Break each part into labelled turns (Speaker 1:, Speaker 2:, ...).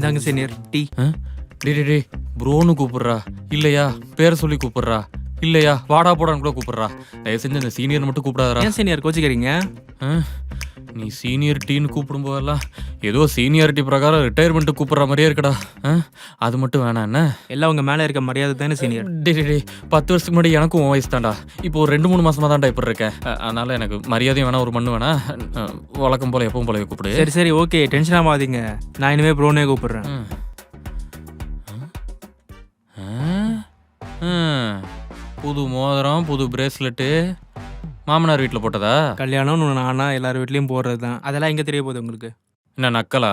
Speaker 1: இந்தாங்க senior tea.
Speaker 2: டே ப்ரோன்னு கூப்பிடுறா, இல்லையா பேரை சொல்லி கூப்பிடுறா, இல்லையா வாடா போடான்னு கூட கூப்பிடுறா. தயவு செஞ்சு இந்த சீனியர் மட்டும் கூப்பிடாதரா.
Speaker 1: ஏன் சீனியர் கோச்சிக்கிறீங்க?
Speaker 2: நீ சீனியர் டீன்னு கூப்பிடும் போதெல்லாம் ஏதோ சீனியாரிட்டி பிரகாரம் ரிட்டையர்மெண்ட் கூப்பிடுற மாதிரியே இருக்கடா. அது மட்டும் வேணாம் என்ன?
Speaker 1: எல்லாம் உங்க மேல இருக்க மரியாதை தானே சீனியர்.
Speaker 2: டே 10 வருஷத்துக்கு முன்னாடி எனக்கும் உன் வயசு தான்டா. இப்போ ஒரு 2-3 மாசமா தான்டா இப்படி இருக்கேன். அதனால எனக்கு மரியாதையும் வேணா ஒரு மண்ணு வேணா. வழக்கம் போல எப்பவும் போல கூப்பிடு.
Speaker 1: சரி சரி ஓகே, டென்ஷன் ஆகாதீங்க. நான் இனிமே ப்ரோனே கூப்பிடுறேன்.
Speaker 2: புது மோதிரம், புது பிரேஸ்லெட்டு மாமனார் வீட்டில் போட்டதா?
Speaker 1: கல்யாணம்னு நானா எல்லார் வீட்லயும் போடுறது தான். அதெல்லாம் எங்க தெரிய போகுது உங்களுக்கு?
Speaker 2: என்ன நக்கலா?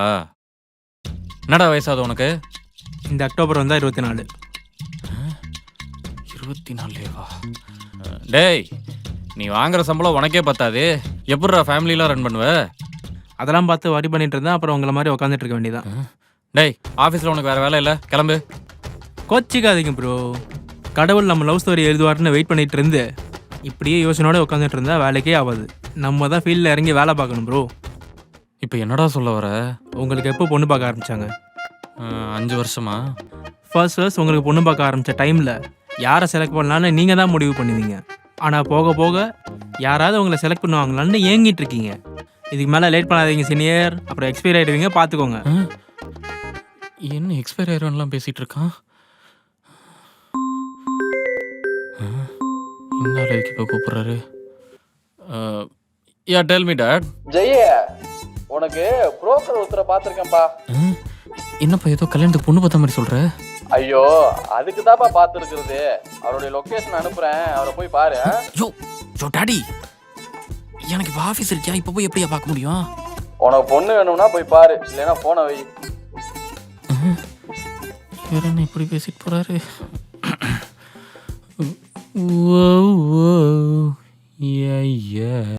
Speaker 2: என்னடா வயசாது உனக்கு?
Speaker 1: இந்த அக்டோபர் வந்தா 24.
Speaker 2: 24வா? டேய், நீ வாங்குற சம்பளம் உனக்கே பத்தாது, எப்படிடா ஃபேமிலிலாம் ரன் பண்ணுவ?
Speaker 1: அதெல்லாம் பார்த்து வரி பண்ணிட்டு இருந்தா அப்புறம் உங்களை மாதிரி உட்காந்துட்டு இருக்க வேண்டியதான்.
Speaker 2: டேய், ஆஃபீஸில் உனக்கு வேறு வேலை இல்லை, கிளம்பு.
Speaker 1: கோச்சிக்காதீங்க ப்ரோ. கடவுள் நம்ம லவ் ஸ்டோரி எழுதுவாருன்னு வெயிட் பண்ணிட்டு இருந்து இப்படியே யோசனோட உட்காந்துட்டு இருந்தா வேலைக்கே ஆகாது. நம்ம தான் ஃபீல்டில் இறங்கி வேலை பார்க்கணும் ப்ரோ.
Speaker 2: இப்போ என்னடா சொல்ல வர?
Speaker 1: உங்களுக்கு எப்போ பொண்ணு பார்க்க ஆரம்பிச்சாங்க?
Speaker 2: 5 வருஷமா?
Speaker 1: ஃபர்ஸ்ட் உங்களுக்கு பொண்ணு பார்க்க ஆரம்பித்த டைமில் யாரை செலக்ட் பண்ணலான்னு நீங்கள் தான் முடிவு பண்ணுவீங்க. ஆனால் போக போக யாராவது உங்களை செலக்ட் பண்ணுவாங்களான்னு ஏங்கிட்டு இருக்கீங்க. இதுக்கு மேலே லேட் பண்ணாதீங்க சீனியர், அப்புறம் எக்ஸ்பைர் ஆகிடுவீங்க, பார்த்துக்கோங்க.
Speaker 2: என்ன எக்ஸ்பைர் ஆயிடும்லாம் பேசிகிட்டு இருக்கான்? இந்த அளவுக்கு இப்போ கூப்பிட்றாரு. யா டெல் மீ டாட்.
Speaker 3: ஜெய, உனக்கு புரோக்கர் ஒருத்தரை பார்த்துருக்கேன்ப்பா.
Speaker 2: என்னப்பா ஏதோ கல்யாணத்துக்கு பொண்ணு பார்த்த மாதிரி சொல்கிற?
Speaker 3: ஐயோ, அதுக்கு தான்ப்பா பார்த்துருக்குறது. அவருடைய லொக்கேஷன் அனுப்புகிறேன், அவரை போய் பாரு.
Speaker 2: யோ டாடி, எனக்கு இப்போ ஆஃபீஸ் இருக்கியா? இப்போ போய் எப்படியா பார்க்க முடியும்?
Speaker 3: உனக்கு பொண்ணு வேணும்னா போய் பாரு, இல்லைன்னா போனை வை.
Speaker 2: வேற என்ன இப்படி பேசிட்டு போறாரு?